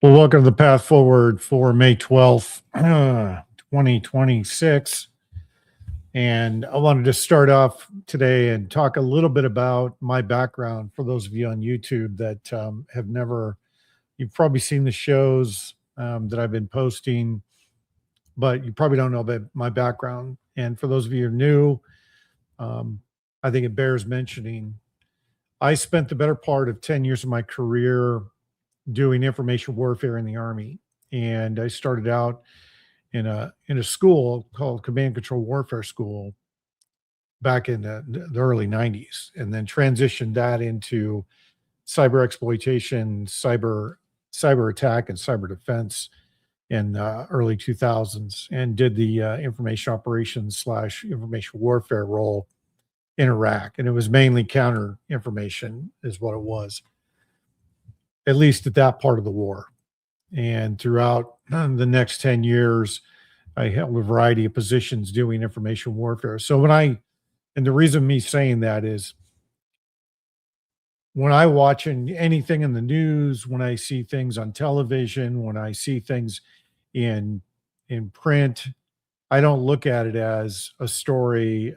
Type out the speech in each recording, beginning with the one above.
Well, welcome to the Path Forward for May 12th, 2026. And I wanted to start off today and talk a little bit about my background for those of you on YouTube that have never, you've probably seen the shows that I've been posting, but you probably don't know about my background. And for those of you who are new, um, I think it bears mentioning. I spent the better part of 10 years of my career doing information warfare in the Army. And I started out in a school called Command Control Warfare School back in the early 90s, and then transitioned that into cyber exploitation, cyber attack, and cyber defense in early 2000s, and did the information operations slash information warfare role in Iraq. And it was mainly counter information is what it was, at least at that part of the war. And throughout the next 10 years, I held a variety of positions doing information warfare. So and the reason me saying that is when I watch anything in the news, when I see things on television, when I see things in print, I don't look at it as a story,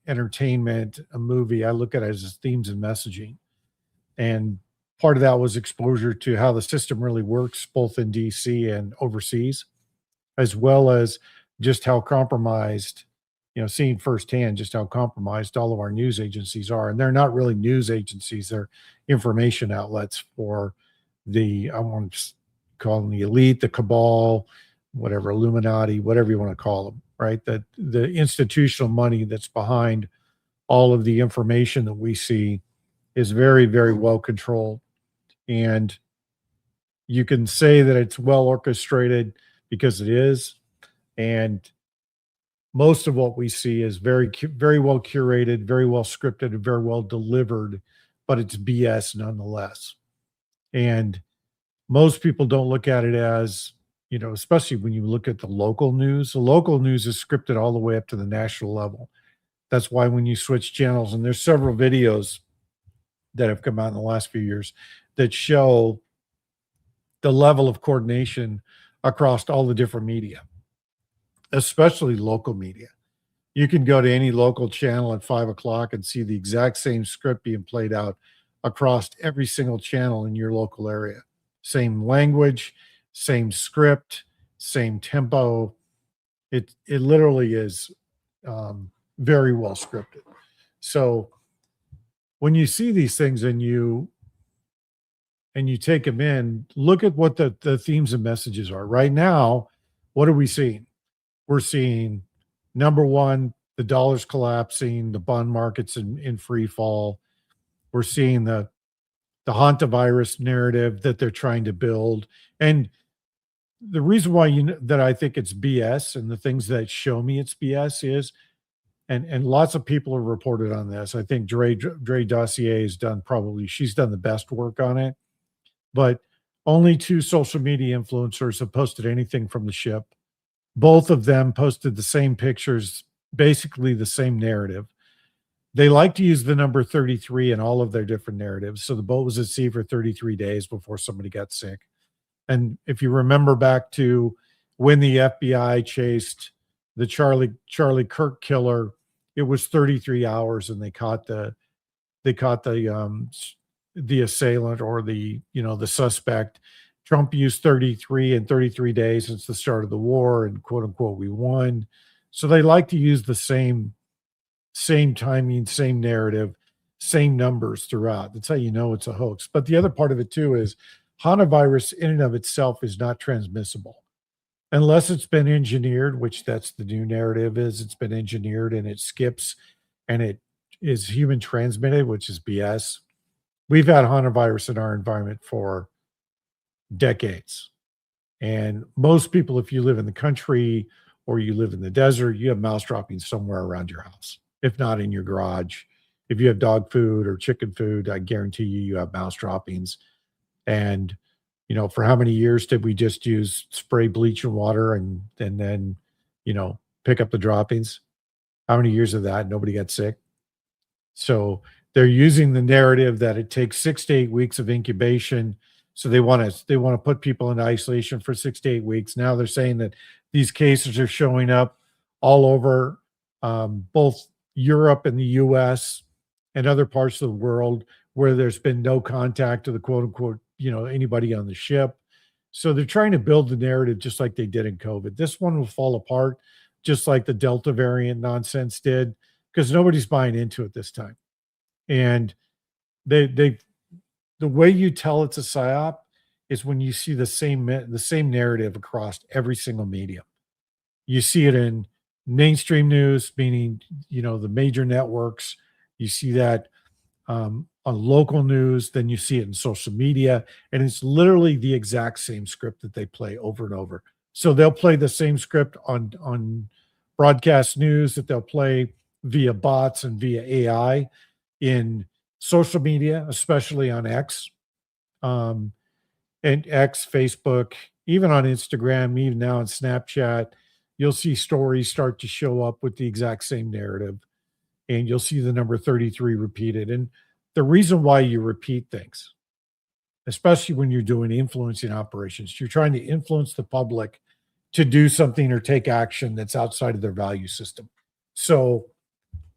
entertainment, a movie. I look at it as themes and messaging. And part of that was exposure to how the system really works, both in DC and overseas, as well as just how compromised, seeing firsthand just how compromised all of our news agencies are. And they're not really news agencies, they're information outlets for I want to call them the elite, the cabal, whatever, Illuminati, whatever you want to call them, right? That the institutional money that's behind all of the information that we see is very, very well controlled. And you can say that it's well orchestrated because it is. And most of what we see is very, very well curated, very well scripted, and very well delivered, but it's BS nonetheless. And most people don't look at it as, especially when you look at the local news is scripted all the way up to the national level. That's why when you switch channels, and there's several videos that have come out in the last few years that show the level of coordination across all the different media, especially local media. You can go to any local channel at 5 o'clock and see the exact same script being played out across every single channel in your local area. Same language, same script, same tempo. It literally is very well scripted. So when you see these things and you take them in, look at what the themes and messages are. Right now, what are we seeing? We're seeing, number one, the dollar's collapsing, the bond market's in free fall. We're seeing the hantavirus narrative that they're trying to build. And the reason why that I think it's BS, and the things that show me it's BS is, and lots of people have reported on this. I think Dre Dossier she's done the best work on it. But only 2 social media influencers have posted anything from the ship. Both of them posted the same pictures, basically the same narrative. They like to use the number 33 in all of their different narratives. So the boat was at sea for 33 days before somebody got sick. And if you remember back to when the FBI chased the Charlie Kirk killer, it was 33 hours, and they caught the assailant, or the suspect. Trump used 33 and 33 days since the start of the war, and quote unquote we won. So they like to use the same timing, same narrative, same numbers throughout. That's how you know it's a hoax. But the other part of it too is hantavirus in and of itself is not transmissible unless it's been engineered, which that's the new narrative, is it's been engineered and it skips and it is human transmitted, which is BS. We've had hantavirus in our environment for decades. And most people, if you live in the country or you live in the desert, you have mouse droppings somewhere around your house, if not in your garage. If you have dog food or chicken food, I guarantee you have mouse droppings. And, for how many years did we just use spray bleach and water and then, pick up the droppings? How many years of that? Nobody got sick. So they're using the narrative that it takes 6 to 8 weeks of incubation So they want to put people in isolation for 6 to 8 weeks. Now they're saying that these cases are showing up all over both Europe and the U.S. and other parts of the world where there's been no contact to the quote unquote, anybody on the ship. So they're trying to build the narrative just like they did in COVID. This one will fall apart just like the Delta variant nonsense did because nobody's buying into it this time. And they the way you tell it's a psyop is when you see the same narrative across every single medium. You see it in mainstream news, meaning the major networks. You see that on local news, then you see it in social media, and it's literally the exact same script that they play over and over. So they'll play the same script on broadcast news that they'll play via bots and via AI in social media, especially on X, um, and X, Facebook, even on Instagram, even now on Snapchat. You'll see stories start to show up with the exact same narrative, and you'll see the number 33 repeated. And the reason why you repeat things, especially when you're doing influencing operations, you're trying to influence the public to do something or take action that's outside of their value system. So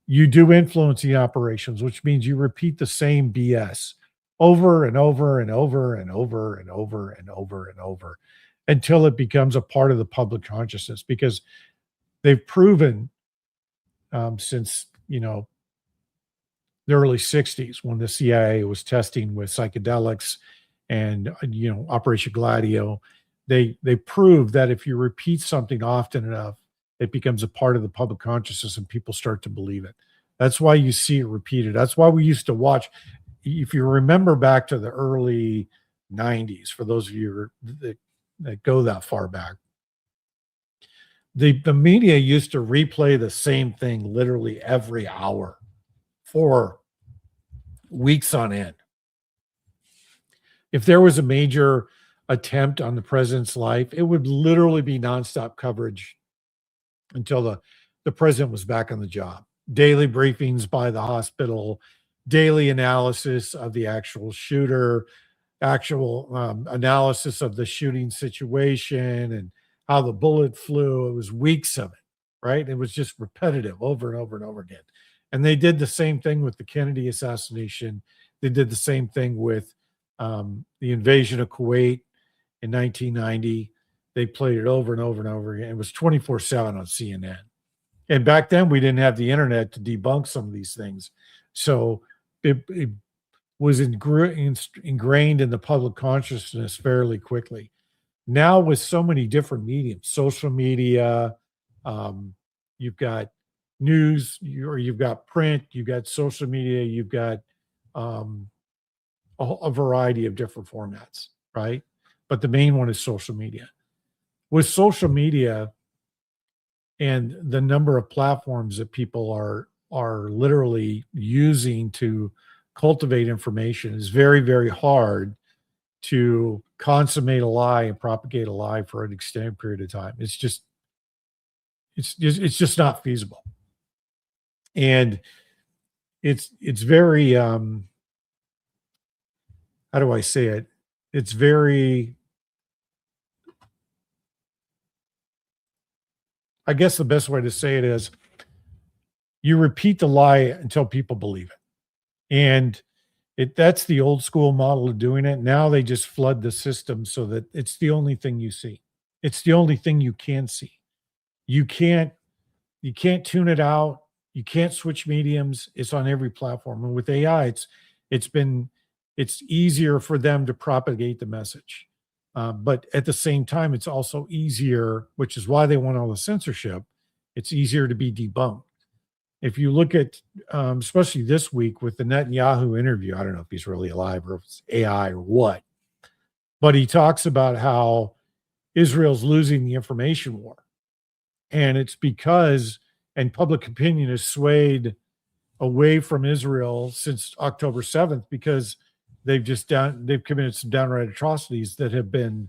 you do influencing operations, which means you repeat the same BS over and over and over and over and over and over and over until it becomes a part of the public consciousness, because they've proven since the early 60s when the CIA was testing with psychedelics and Operation Gladio, they proved that if you repeat something often enough, it becomes a part of the public consciousness and people start to believe it. That's why you see it repeated. That's why we used to watch. If you remember back to the early 90s, for those of you that go that far back, the media used to replay the same thing literally every hour for weeks on end. If there was a major attempt on the president's life, it would literally be nonstop coverage until the president was back on the job. Daily briefings by the hospital, daily analysis of the actual shooter, actual analysis of the shooting situation and how the bullet flew. It was weeks of it, right? It was just repetitive over and over and over again. And they did the same thing with the Kennedy assassination. They did the same thing with the invasion of Kuwait in 1990. They played it over and over and over again. It was 24/7 on CNN. And back then, we didn't have the internet to debunk some of these things. So it was ingrained in the public consciousness fairly quickly. Now, with so many different mediums, social media, you've got news, or you've got print, you've got social media, you've got a variety of different formats, right? But the main one is social media. With social media and the number of platforms that people are literally using to cultivate information, is very, very hard to consummate a lie and propagate a lie for an extended period of time. It's just not feasible. And it's very how do I say it? It's very, I guess the best way to say it is you repeat the lie until people believe it. And that's the old school model of doing it. Now they just flood the system so that it's the only thing you see. It's the only thing you can see. You can't tune it out. You can't switch mediums. It's on every platform. And with AI, it's easier for them to propagate the message. But at the same time, it's also easier, which is why they want all the censorship. It's easier to be debunked. If you look at, especially this week with the Netanyahu interview, I don't know if he's really alive or if it's AI or what, but he talks about how Israel's losing the information war. And it's because, and public opinion is swayed away from Israel since October 7th, because they've committed some downright atrocities that have been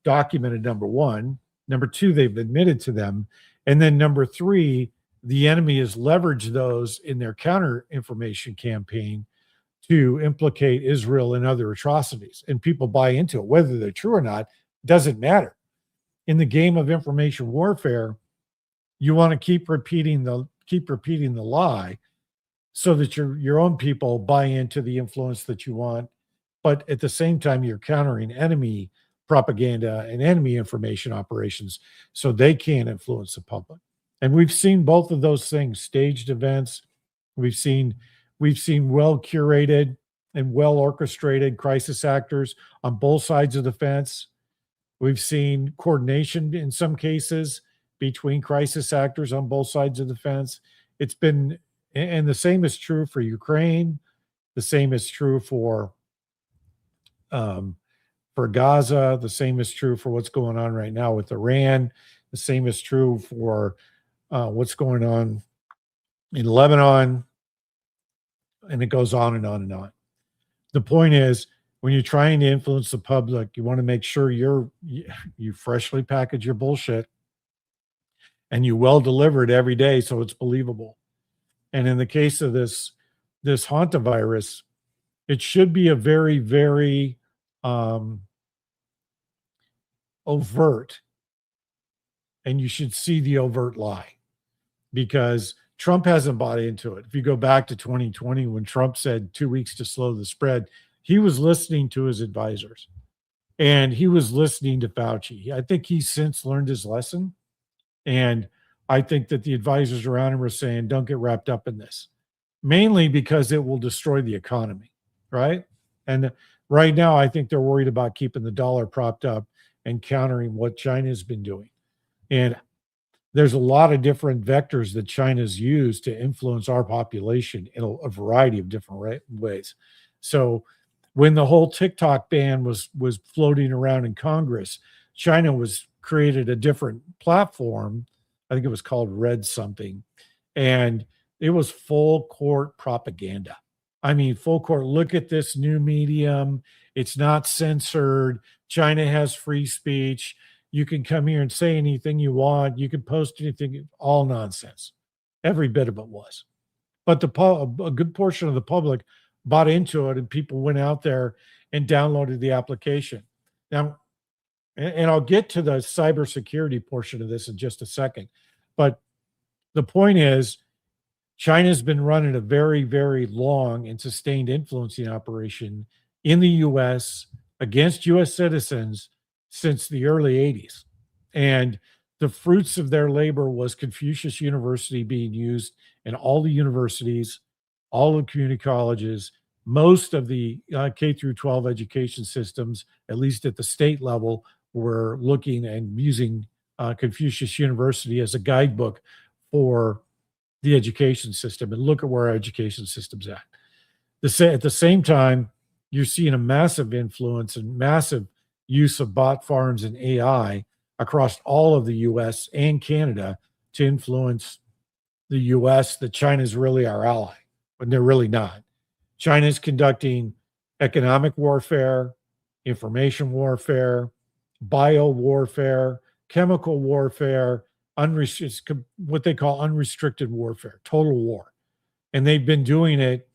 documented, number one. Number two, they've admitted to them. And then number three, the enemy has leveraged those in their counter information campaign to implicate Israel in other atrocities, and people buy into it. Whether they're true or not doesn't matter. In the game of information warfare, you want to keep repeating the lie so that your own people buy into the influence that you want, but at the same time you're countering enemy propaganda and enemy information operations so they can't influence the public. And we've seen both of those things, staged events. We've seen well curated and well orchestrated crisis actors on both sides of the fence. We've seen coordination in some cases between crisis actors on both sides of the fence. It's been, and the same is true for Ukraine. The same is true for Gaza. The same is true for what's going on right now with Iran. The same is true for what's going on in Lebanon, and it goes on and on and on. The point is, when you're trying to influence the public, you want to make sure you freshly package your bullshit and you well deliver it every day so it's believable. And in the case of this hantavirus, it should be a very, very overt, and you should see the overt lie, because Trump hasn't bought into it. If you go back to 2020, when Trump said 2 weeks to slow the spread, he was listening to his advisors and he was listening to Fauci. I think he's since learned his lesson. And I think that the advisors around him are saying, don't get wrapped up in this, mainly because it will destroy the economy, right? And right now, I think they're worried about keeping the dollar propped up and countering what China's been doing. And there's a lot of different vectors that China's used to influence our population in a variety of different ways. So when the whole TikTok ban was floating around in Congress, China created a different platform. I think it was called Red something. And it was full court propaganda. I mean, full court. Look at this new medium. It's not censored. China has free speech. You can come here and say anything you want. You can post anything, all nonsense. Every bit of it was. But a good portion of the public bought into it, and people went out there and downloaded the application. Now, and I'll get to the cybersecurity portion of this in just a second. But the point is, China's been running a very, very long and sustained influencing operation in the U.S. against U.S. citizens since the early 80s. And the fruits of their labor was Confucius University being used in all the universities, all the community colleges, most of the K through 12 education systems, at least at the state level, were looking and using Confucius University as a guidebook for the education system. And look at where our education system's at. At the same time, you're seeing a massive influence and massive use of bot farms and AI across all of the US and Canada to influence the US that China's really our ally, when they're really not. China's conducting economic warfare, information warfare, bio warfare, chemical warfare, what they call unrestricted warfare, total war. And they've been doing it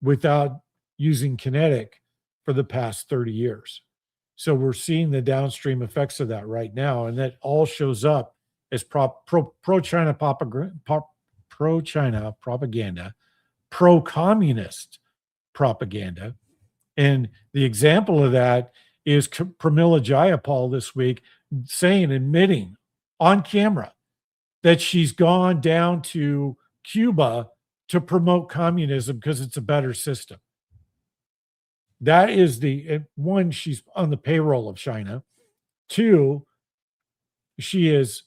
without using kinetic for the past 30 years. So we're seeing the downstream effects of that right now. And that all shows up as pro-China propaganda, pro-communist propaganda. And the example of that is Pramila Jayapal this week admitting on camera that she's gone down to Cuba to promote communism because it's a better system. That is one, she's on the payroll of China. Two, she is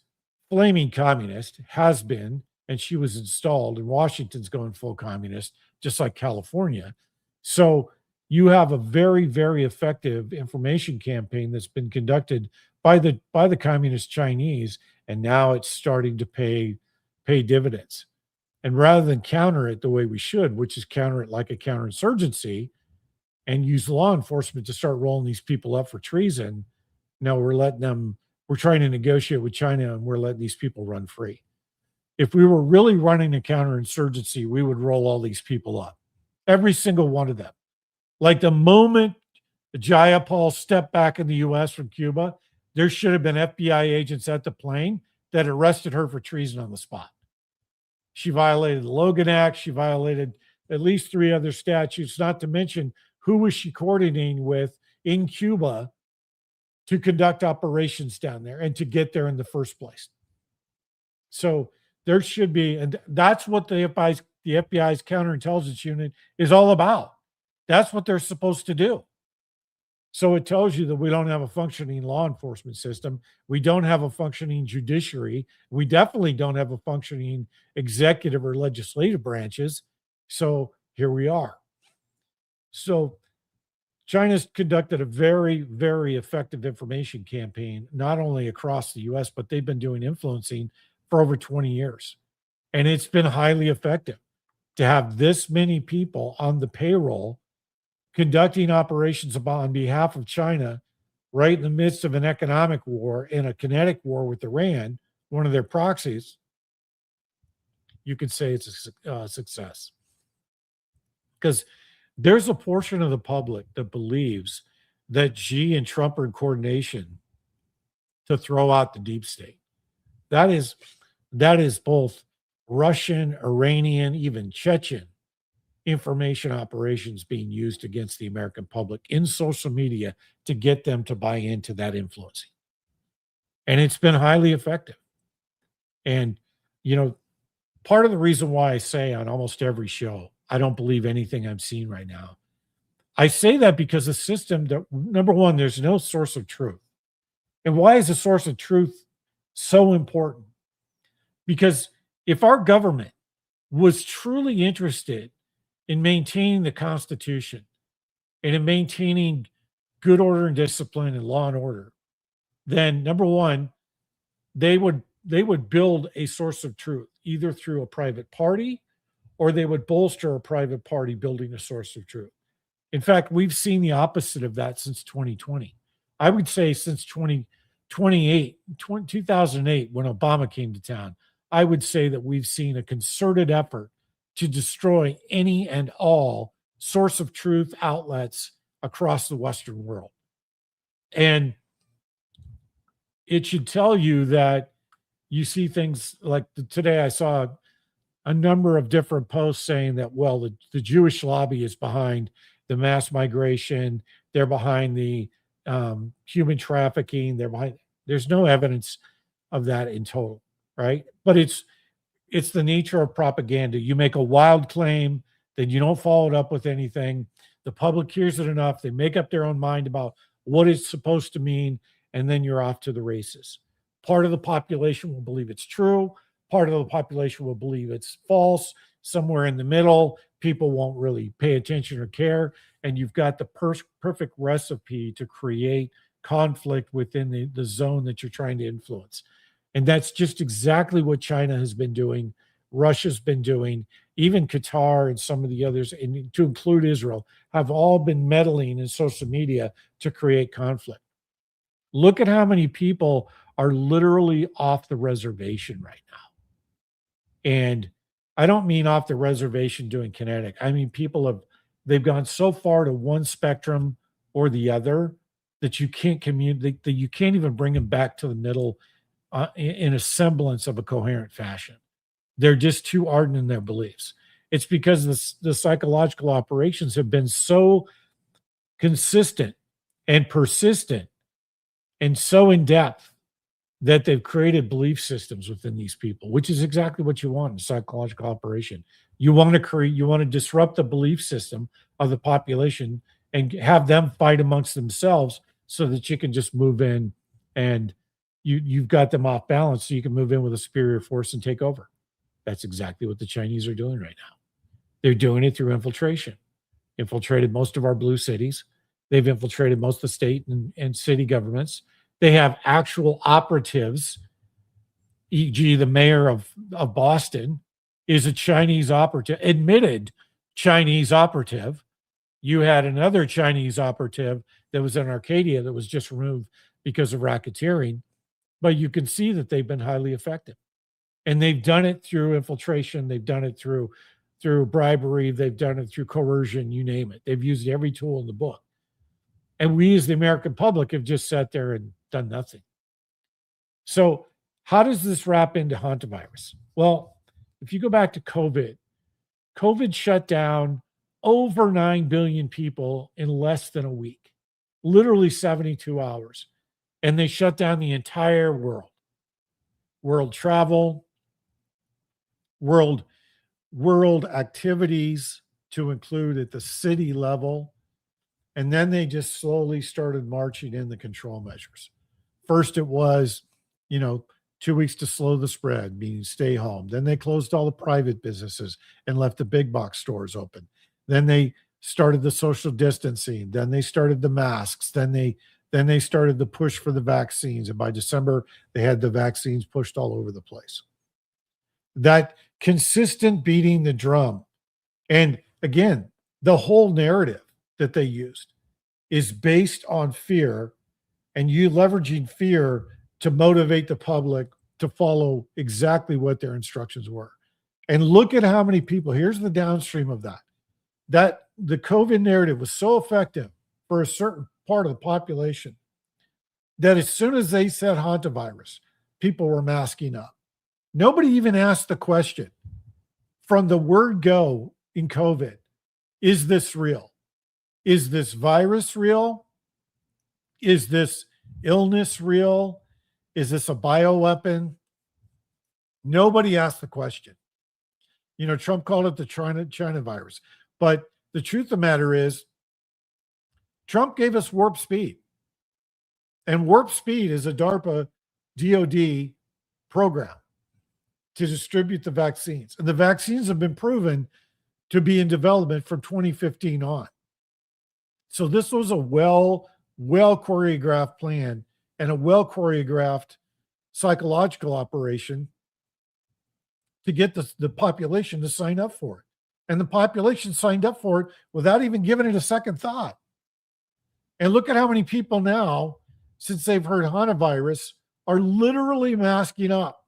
flaming communist, has been, and she was installed, and Washington's going full communist, just like California. So you have a very, very effective information campaign that's been conducted by the communist Chinese, and now it's starting to pay dividends. And rather than counter it the way we should, which is counter it like a counterinsurgency, and use law enforcement to start rolling these people up for treason, now we're trying to negotiate with China, and we're letting these people run free. If we were really running a counterinsurgency, we would roll all these people up. Every single one of them. Like the moment Jayapal stepped back in the U.S. from Cuba, there should have been FBI agents at the plane that arrested her for treason on the spot. She violated the Logan Act. She violated at least 3 other statutes, not to mention who was she coordinating with in Cuba to conduct operations down there and to get there in the first place. So there should be, and that's what the FBI's counterintelligence unit is all about. That's what they're supposed to do. So it tells you that we don't have a functioning law enforcement system. We don't have a functioning judiciary. We definitely don't have a functioning executive or legislative branches. So here we are. So China's conducted a very, very effective information campaign, not only across the US, but they've been doing influencing for over 20 years. And it's been highly effective to have this many people on the payroll conducting operations on behalf of China right in the midst of an economic war and a kinetic war with Iran, one of their proxies. You could say it's a success. Because there's a portion of the public that believes that Xi and Trump are in coordination to throw out the deep state. That is both Russian, Iranian, even Chechen information operations being used against the American public in social media to get them to buy into that influencing. And it's been highly effective. And, you know, part of the reason why I say on almost every show, I don't believe anything I'm seeing right now. I say that because the system that, number one, there's no source of truth. And why is the source of truth so important? Because if our government was truly interested in maintaining the Constitution and in maintaining good order and discipline and law and order, then number one, they would build a source of truth either through a private party or they would bolster a private party building a source of truth. In fact, we've seen the opposite of that since 2020. I would say since 2008, when Obama came to town, I would say that we've seen a concerted effort to destroy any and all source of truth outlets across the Western world. And it should tell you that you see things like today I saw a number of different posts saying that, well, the Jewish lobby is behind the mass migration. They're behind the human trafficking. There's no evidence of that in total, right? But it's the nature of propaganda. You make a wild claim, then you don't follow it up with anything. The public hears it enough. They make up their own mind about what it's supposed to mean, and then you're off to the races. Part of the population will believe it's true. Part of the population will believe it's false. Somewhere in the middle, people won't really pay attention or care. And you've got the perfect recipe to create conflict within the zone that you're trying to influence. And that's just exactly what China has been doing. Russia's been doing. Even Qatar and some of the others, and to include Israel, have all been meddling in social media to create conflict. Look at how many people are literally off the reservation right now. And I don't mean off the reservation doing kinetic. I mean, they've gone so far to one spectrum or the other that you can't communicate, that you can't even bring them back to the middle in a semblance of a coherent fashion. They're just too ardent in their beliefs. It's because the psychological operations have been so consistent and persistent and so in depth that they've created belief systems within these people, which is exactly what you want in psychological operation. You want to disrupt the belief system of the population and have them fight amongst themselves so that you can just move in and you've got them off balance so you can move in with a superior force and take over. That's exactly what the Chinese are doing right now. They're doing it through infiltration. Infiltrated most of our blue cities. They've infiltrated most of the state and city governments. They have actual operatives, e.g., the mayor of Boston is a Chinese operative, admitted Chinese operative. You had another Chinese operative that was in Arcadia that was just removed because of racketeering. But you can see that they've been highly effective. And they've done it through infiltration. They've done it through through bribery, they've done it through coercion, you name it. They've used every tool in the book. And we, as the American public, have just sat there and done nothing. So, how does this wrap into hantavirus? Well, if you go back to COVID, COVID shut down over 9 billion people in less than a week, literally 72 hours. And they shut down the entire world travel, world activities to include at the city level. And then they just slowly started marching in the control measures. First, it was, 2 weeks to slow the spread, meaning stay home. Then they closed all the private businesses and left the big box stores open. Then they started the social distancing. Then they started the masks. Then they started the push for the vaccines. And by December, they had the vaccines pushed all over the place. That consistent beating the drum. And again, the whole narrative that they used is based on fear, and you leveraging fear to motivate the public to follow exactly what their instructions were. And look at how many people, here's the downstream of that the COVID narrative was so effective for a certain part of the population that as soon as they said hantavirus, people were masking up. Nobody even asked the question from the word go in COVID, is this real? Is this virus real? Is this illness real? Is this a bioweapon? Nobody asked the question. Trump called it the China virus. But the truth of the matter is, Trump gave us warp speed. And warp speed is a DARPA DOD program to distribute the vaccines. And the vaccines have been proven to be in development from 2015 on. So this was a well choreographed plan and a well choreographed psychological operation to get the population to sign up for it. And the population signed up for it without even giving it a second thought. And look at how many people now, since they've heard hantavirus, are literally masking up.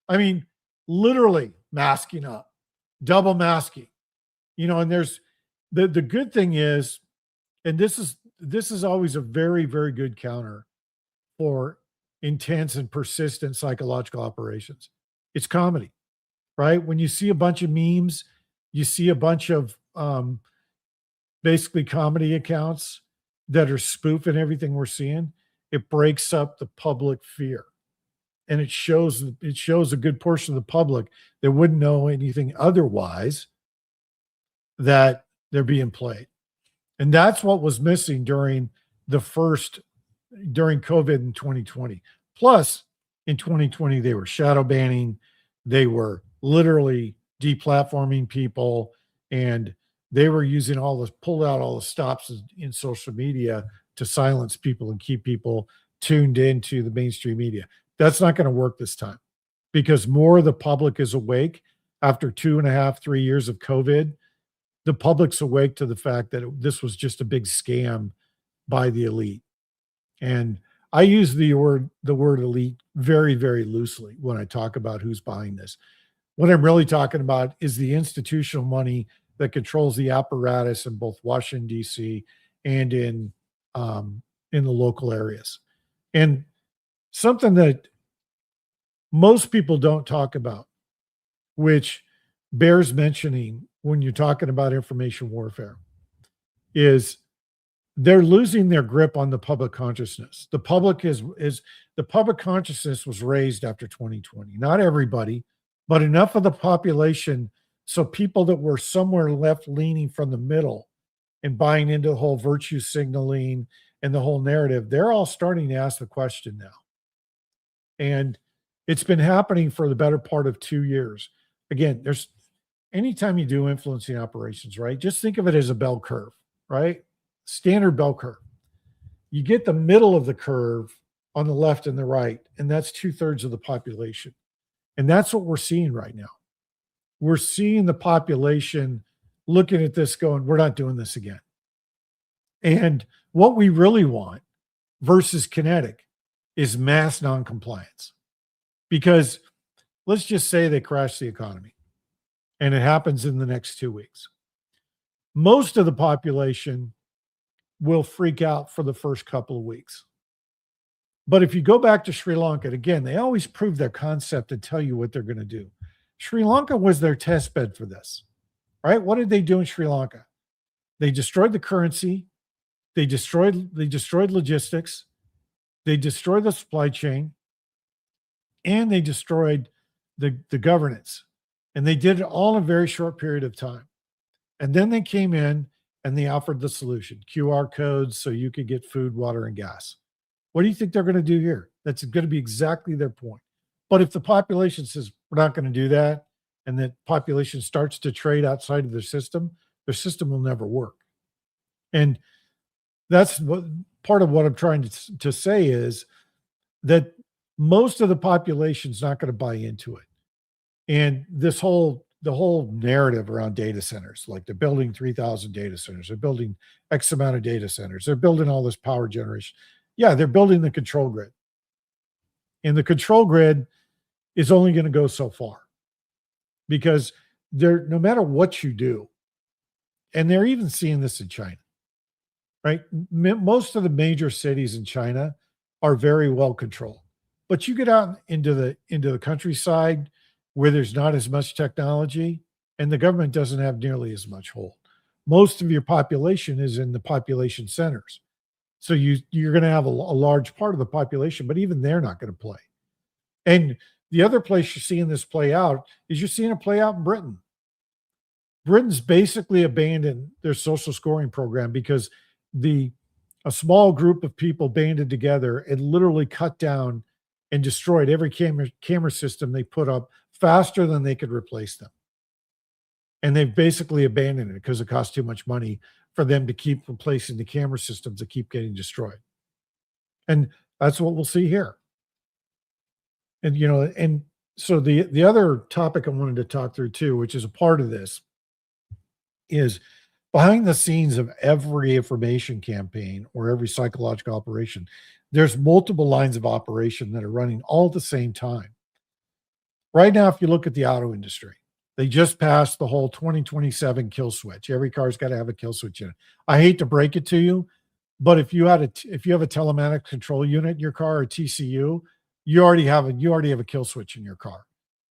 I mean, literally masking up, double masking. And there's the good thing is, and this is always a very, very good counter for intense and persistent psychological operations. It's comedy, right? When you see a bunch of memes, you see a bunch of basically comedy accounts that are spoofing everything we're seeing. It breaks up the public fear. And it shows a good portion of the public that wouldn't know anything otherwise that they're being played. And that's what was missing during COVID in 2020. Plus, in 2020, they were shadow banning. They were literally deplatforming people, and they were using pull out all the stops in social media to silence people and keep people tuned into the mainstream media. That's not going to work this time because more of the public is awake after 2.5, 3 years of COVID. The public's awake to the fact that this was just a big scam by the elite. And I use the word elite very, very loosely when I talk about who's behind this. What I'm really talking about is the institutional money that controls the apparatus in both Washington, D.C. and in the local areas. And something that most people don't talk about, which bears mentioning when you're talking about information warfare, is they're losing their grip on the public consciousness. The public the public consciousness was raised after 2020. Not everybody, but enough of the population so people that were somewhere left leaning from the middle and buying into the whole virtue signaling and the whole narrative, they're all starting to ask the question now. And it's been happening for the better part of 2 years. Again, anytime you do influencing operations, right? Just think of it as a bell curve, right? Standard bell curve. You get the middle of the curve on the left and the right, and that's 2/3 of the population. And that's what we're seeing right now. We're seeing the population looking at this going, we're not doing this again. And what we really want versus kinetic is mass noncompliance. Because let's just say they crash the economy and it happens in the next 2 weeks. Most of the population will freak out for the first couple of weeks. But if you go back to Sri Lanka, and again, they always prove their concept and tell you what they're going to do. Sri Lanka was their test bed for this, right? What did they do in Sri Lanka? They destroyed the currency. They destroyed logistics. They destroyed the supply chain, and they destroyed the governance. And they did it all in a very short period of time. And then they came in and they offered the solution, QR codes so you could get food, water, and gas. What do you think they're going to do here? That's going to be exactly their point. But if the population says we're not going to do that, and the population starts to trade outside of their system will never work. And that's what part of what I'm trying to say is that most of the population is not going to buy into it. And the whole narrative around data centers, like they're building 3,000 data centers, they're building X amount of data centers, they're building all this power generation. Yeah, they're building the control grid. And the control grid is only going to go so far because no matter what you do, and they're even seeing this in China, right? Most of the major cities in China are very well controlled. But you get out into the countryside where there's not as much technology and the government doesn't have nearly as much hold. Most of your population is in the population centers. So you're going to have a large part of the population, but even they're not going to play. And the other place you're seeing this play out is you're seeing it play out in Britain. Britain's basically abandoned their social scoring program because a small group of people banded together and literally cut down and destroyed every camera system they put up faster than they could replace them. And they've basically abandoned it because it costs too much money for them to keep replacing the camera systems that keep getting destroyed. And that's what we'll see here. And, and so the other topic I wanted to talk through too, which is a part of this, is behind the scenes of every information campaign or every psychological operation, there's multiple lines of operation that are running all at the same time. Right now, if you look at the auto industry, they just passed the whole 2027 kill switch. Every car's got to have a kill switch in it. I hate to break it to you, but if you have a telematic control unit in your car or TCU, you already have a kill switch in your car.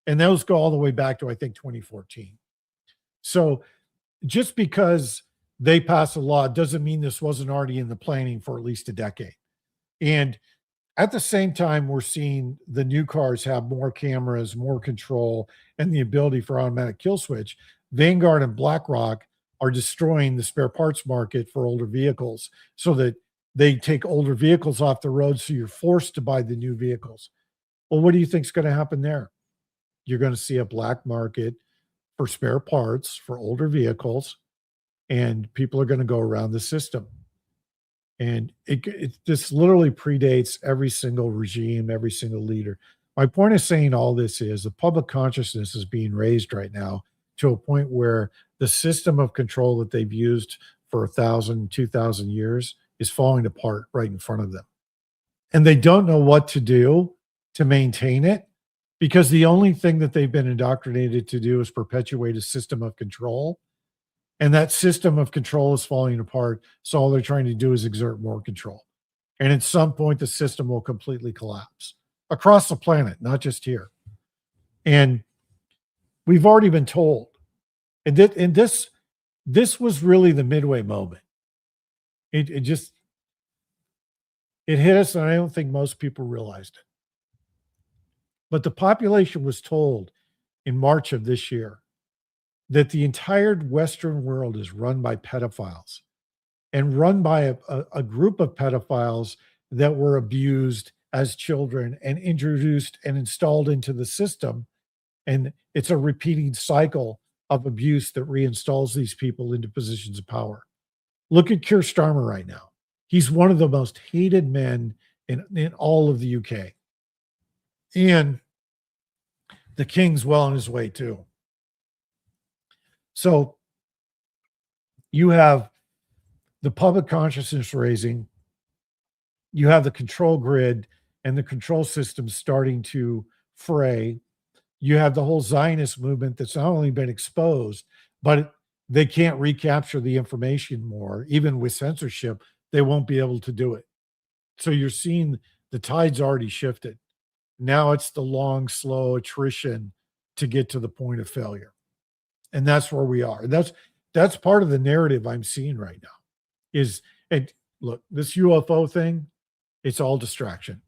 And those go all the way back to, I think, 2014. So just because they pass a law doesn't mean this wasn't already in the planning for at least a decade. And at the same time, we're seeing the new cars have more cameras, more control, and the ability for automatic kill switch. Vanguard and BlackRock are destroying the spare parts market for older vehicles so that they take older vehicles off the road, so you're forced to buy the new vehicles. Well, what do you think is going to happen there? You're going to see a black market for spare parts for older vehicles, and people are going to go around the system. And this literally predates every single regime, every single leader. My point of saying all this is the public consciousness is being raised right now to a point where the system of control that they've used for 1,000, 2,000 years is falling apart right in front of them. And they don't know what to do to maintain it because the only thing that they've been indoctrinated to do is perpetuate a system of control. And that system of control is falling apart. So all they're trying to do is exert more control. And at some point, the system will completely collapse across the planet, not just here. And we've already been told. And this was really the midway moment. It hit us, and I don't think most people realized it. But the population was told in March of this year that the entire Western world is run by pedophiles and run by a group of pedophiles that were abused as children and introduced and installed into the system. And it's a repeating cycle of abuse that reinstalls these people into positions of power. Look at Keir Starmer right now. He's one of the most hated men in all of the UK. And the king's well on his way too. So you have the public consciousness raising, you have the control grid and the control system starting to fray, you have the whole Zionist movement that's not only been exposed, but they can't recapture the information more. Even with censorship, they won't be able to do it. So you're seeing the tide's already shifted. Now it's the long, slow attrition to get to the point of failure. And that's where we are. And that's part of the narrative I'm seeing right now is, and look, this UFO thing, it's all distraction.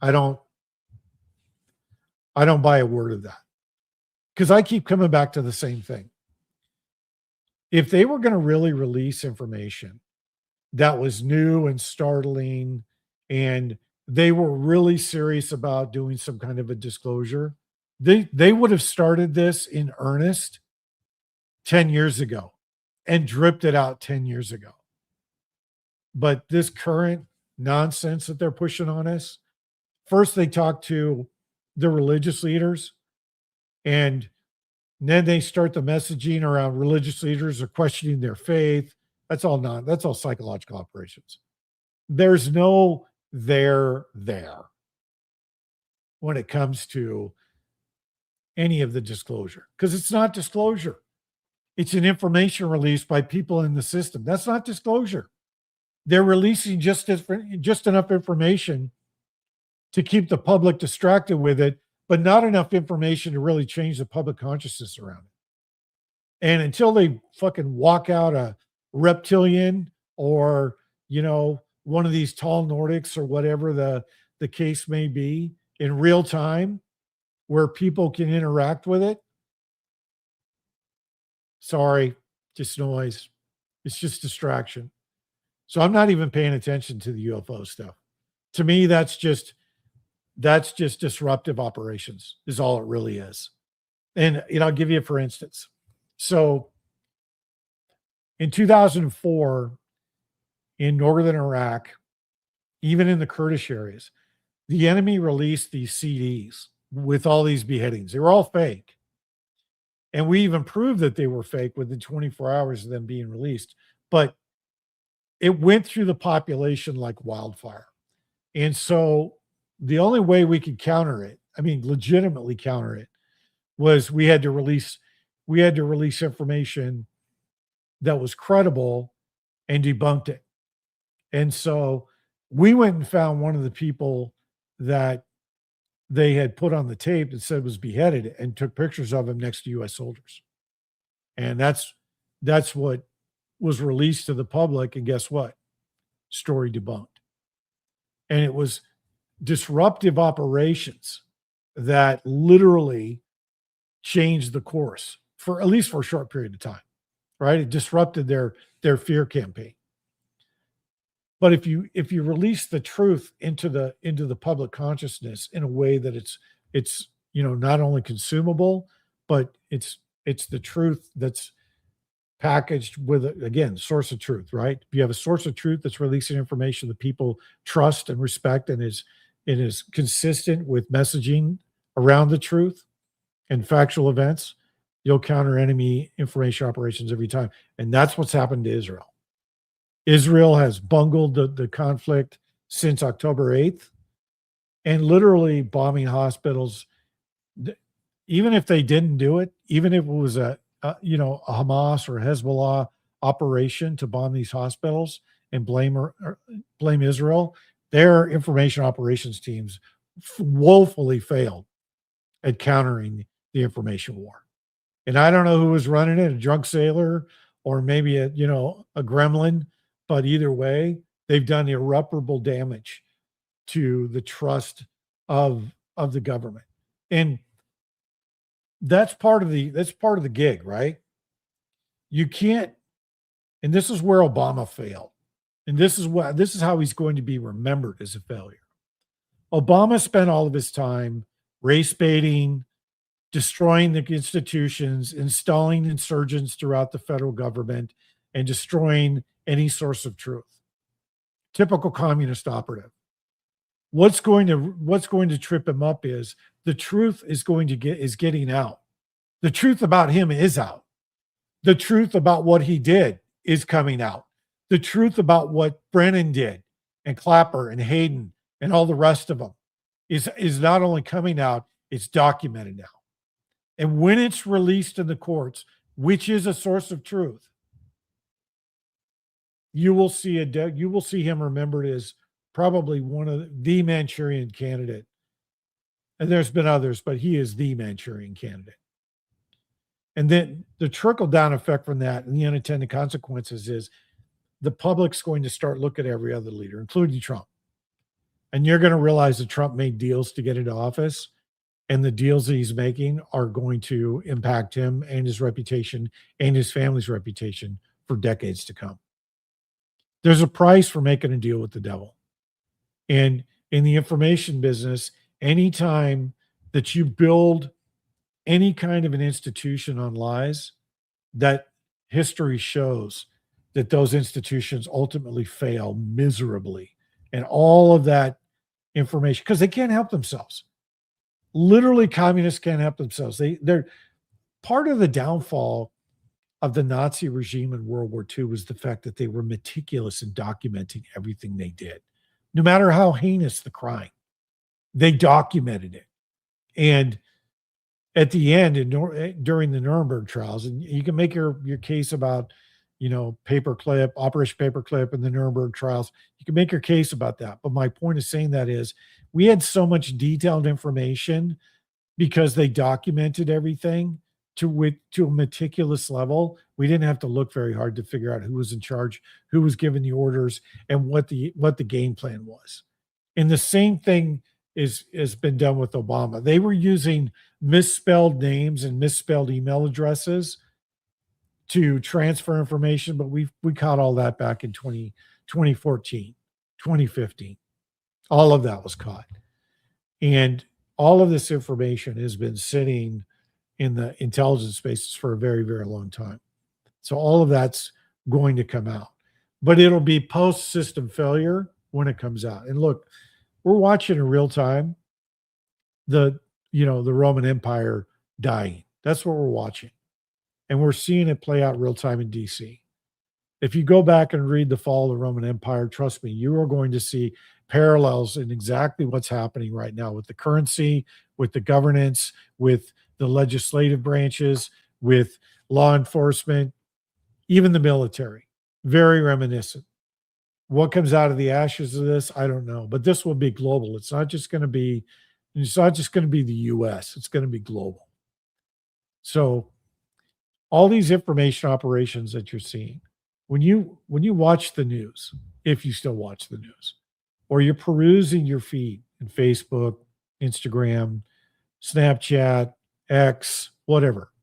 I don't buy a word of that because I keep coming back to the same thing. If they were going to really release information that was new and startling, and they were really serious about doing some kind of a disclosure, they would have started this in earnest 10 years ago and dripped it out 10 years ago. But this current nonsense that they're pushing on us, first they talk to the religious leaders, and then they start the messaging around religious leaders are questioning their faith. That's all psychological operations. There's no there when it comes to any of the disclosure, because it's not disclosure. It's an information release by people in the system. That's not disclosure. They're releasing just enough information to keep the public distracted with it, but not enough information to really change the public consciousness around it. And until they fucking walk out a reptilian or, one of these tall Nordics or whatever the case may be in real time where people can interact with it, sorry, just noise. It's just distraction. So I'm not even paying attention to the UFO stuff. To me, that's just disruptive operations is all it really is. And, I'll give you, for instance. So in 2004, in northern Iraq, even in the Kurdish areas, the enemy released these CDs with all these beheadings. They were all fake. And we even proved that they were fake within 24 hours of them being released. But it went through the population like wildfire. And so the only way we could counter it, legitimately counter it, was we had to release information that was credible and debunked it. And so we went and found one of the people that they had put on the tape that said was beheaded and took pictures of him next to U.S. soldiers. And that's what was released to the public. And guess what? Story debunked. And it was disruptive operations that literally changed the course for at least for a short period of time, right? It disrupted their fear campaign. But if you release the truth into the public consciousness in a way that it's not only consumable, but it's the truth that's packaged with, again, source of truth, right? If you have a source of truth that's releasing information that people trust and respect and is consistent with messaging around the truth and factual events, you'll counter enemy information operations every time. And that's what's happened to Israel. Israel has bungled the conflict since October 8th and literally bombing hospitals. Even if they didn't do it, even if it was a Hamas or Hezbollah operation to bomb these hospitals and blame Israel, their information operations teams woefully failed at countering the information war. And I don't know who was running it, a drunk sailor or maybe a gremlin, but either way, they've done irreparable damage to the trust of the government. And that's part of the gig, right? You can't, and this is where Obama failed. And this is how he's going to be remembered as a failure. Obama spent all of his time race baiting, destroying the institutions, installing insurgents throughout the federal government, and destroying any source of truth. Typical communist operative. What's going to trip him up is the truth is getting out. The truth about him is out. The truth about what he did is coming out. The truth about what Brennan did and Clapper and Hayden and all the rest of them is not only coming out, it's documented now. And when it's released in the courts, which is a source of truth, you will see you will see him remembered as probably one of the Manchurian candidate. And there's been others, but he is the Manchurian candidate. And then the trickle down effect from that and the unintended consequences is the public's going to start looking at every other leader, including Trump. And you're going to realize that Trump made deals to get into office, and the deals that he's making are going to impact him and his reputation and his family's reputation for decades to come. There's a price for making a deal with the devil. And in the information business, anytime that you build any kind of an institution on lies, that history shows that those institutions ultimately fail miserably. And all of that information, because they can't help themselves. Literally, communists can't help themselves. They're part of the downfall of the Nazi regime in World War II was the fact that they were meticulous in documenting everything they did. No matter how heinous the crime, they documented it. And at the end, during the Nuremberg trials, and you can make your case about, Paperclip, Operation Paperclip, and the Nuremberg trials. You can make your case about that. But my point of saying that is we had so much detailed information because they documented everything to a meticulous level. We didn't have to look very hard to figure out who was in charge, who was giving the orders, and what the game plan was. And the same thing has been done with Obama. They were using misspelled names and misspelled email addresses to transfer information, but we caught all that back in 2014, 2015. All of that was caught. And all of this information has been sitting in the intelligence spaces for a very, very long time. So all of that's going to come out. But it'll be post-system failure when it comes out. And look, we're watching in real time the Roman Empire dying. That's what we're watching. And we're seeing it play out real time in DC. If you go back and read The Fall of the Roman Empire, trust me, you are going to see parallels in exactly what's happening right now with the currency, with the governance, with the legislative branches, with law enforcement, even the military. Very reminiscent. What comes out of the ashes of this, I don't know. But this will be global. It's not just going to be the US. It's going to be global. So all these information operations that you're seeing, when you watch the news, if you still watch the news, or you're perusing your feed in Facebook, Instagram, Snapchat, X, whatever,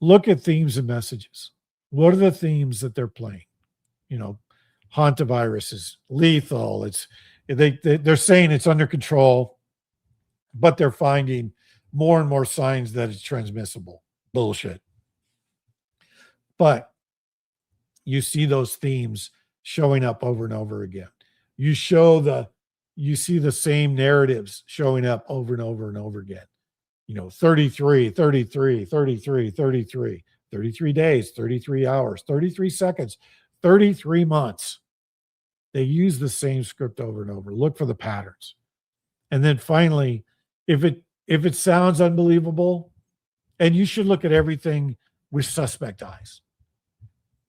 look at themes and messages. What are the themes that they're playing? Hantavirus is lethal. They're saying it's under control, but they're finding more and more signs that it's transmissible. Bullshit. But you see those themes showing up over and over again. You see the same narratives showing up over and over and over again. 33, 33, 33, 33, 33 days, 33 hours, 33 seconds, 33 months. They use the same script over and over. Look for the patterns. And then finally, if it sounds unbelievable, and you should look at everything with suspect eyes.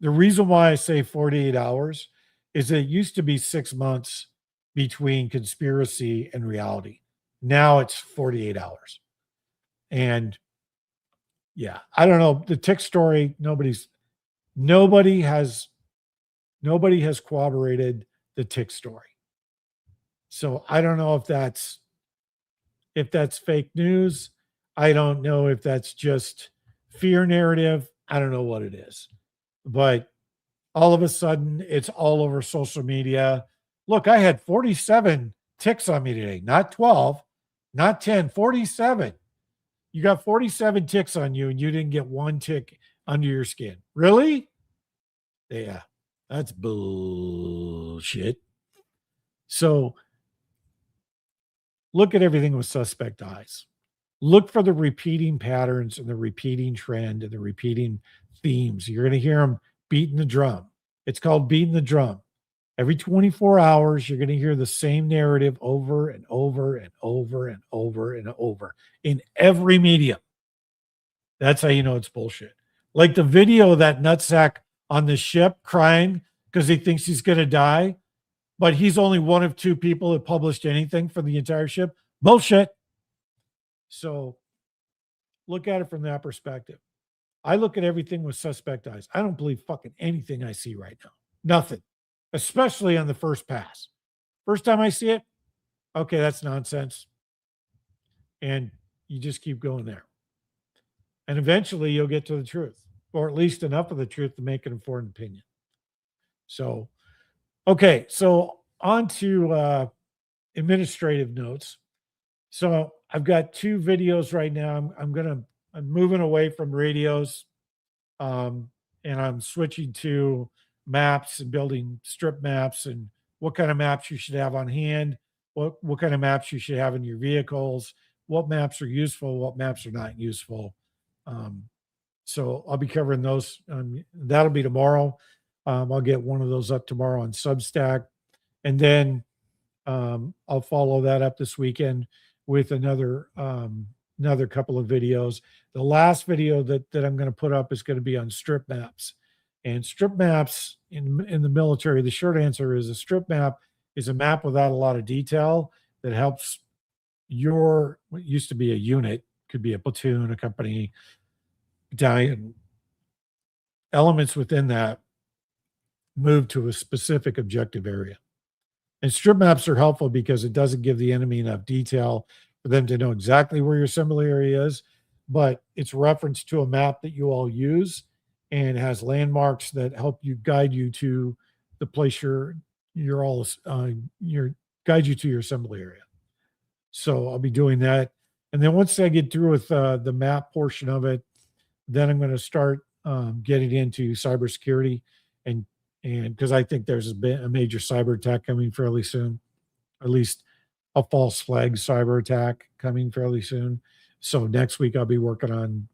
The reason why I say 48 hours is that it used to be 6 months between conspiracy and reality. Now it's 48 hours. And yeah, I don't know. The tick story, nobody has corroborated the tick story. So I don't know if that's fake news. I don't know if that's just fear narrative. I don't know what it is. But all of a sudden, it's all over social media. Look, I had 47 ticks on me today, not 12, not 10, 47. You got 47 ticks on you and you didn't get one tick under your skin. Really? Yeah, that's bullshit. So look at everything with suspect eyes. Look for the repeating patterns and the repeating trend and the repeating themes. You're going to hear them beating the drum. It's called beating the drum. Every 24 hours, you're going to hear the same narrative over and over and over and over and over in every medium. That's how you know it's bullshit. Like the video of that nutsack on the ship crying because he thinks he's going to die, but he's only one of two people that published anything for the entire ship. Bullshit. So look at it from that perspective. I look at everything with suspect eyes. I don't believe fucking anything I see right now. Nothing, especially on the first pass. First time I see it, okay, that's nonsense. And you just keep going there. And eventually you'll get to the truth, or at least enough of the truth to make an informed opinion. So, okay, so on to administrative notes. So I've got two videos right now. I'm moving away from radios, and I'm switching to maps and building strip maps and what kind of maps you should have on hand, what kind of maps you should have in your vehicles, what maps are useful, what maps are not useful. So I'll be covering those. That'll be tomorrow. I'll get one of those up tomorrow on Substack, and then I'll follow that up this weekend with another couple of videos. The last video that I'm going to put up is going to be on strip maps. And strip maps in the military, the short answer is a strip map is a map without a lot of detail that helps what used to be a unit, could be a platoon, a company, battalion, elements within that move to a specific objective area. And strip maps are helpful because it doesn't give the enemy enough detail for them to know exactly where your assembly area is, but it's referenced to a map that you all use and has landmarks that help you guide you to the place guide you to your assembly area. So I'll be doing that. And then once I get through with the map portion of it, then I'm going to start getting into cybersecurity and because I think there's a major cyber attack coming fairly soon, at least a false flag cyber attack coming fairly soon. So next week I'll be working on,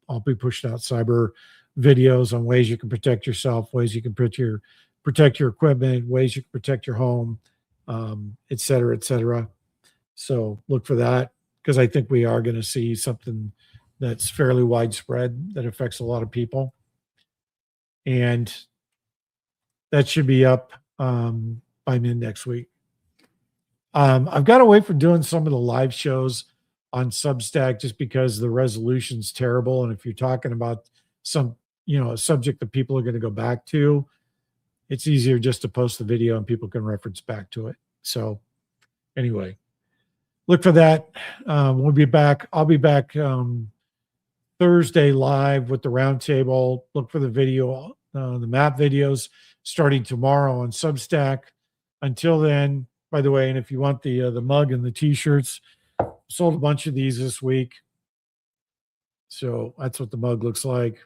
I'll be pushing out cyber videos on ways you can protect yourself, ways you can protect your equipment, ways you can protect your home, et cetera, et cetera. So look for that because I think we are going to see something that's fairly widespread that affects a lot of people. And that should be up by mid next week. I've got away from doing some of the live shows on Substack just because the resolution's terrible. And if you're talking about a subject that people are going to go back to, it's easier just to post the video and people can reference back to it. So anyway, look for that. We'll be back. I'll be back Thursday live with the roundtable. Look for the video, the map videos starting tomorrow on Substack. Until then, by the way, and if you want the mug and the t-shirts, sold a bunch of these this week. So that's what the mug looks like.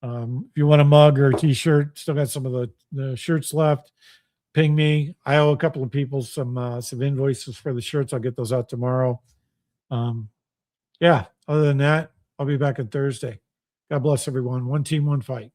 If you want a mug or a t-shirt, still got some of the shirts left, ping me. I owe a couple of people some invoices for the shirts. I'll get those out tomorrow. Yeah, other than that, I'll be back on Thursday. God bless everyone. One team, one fight.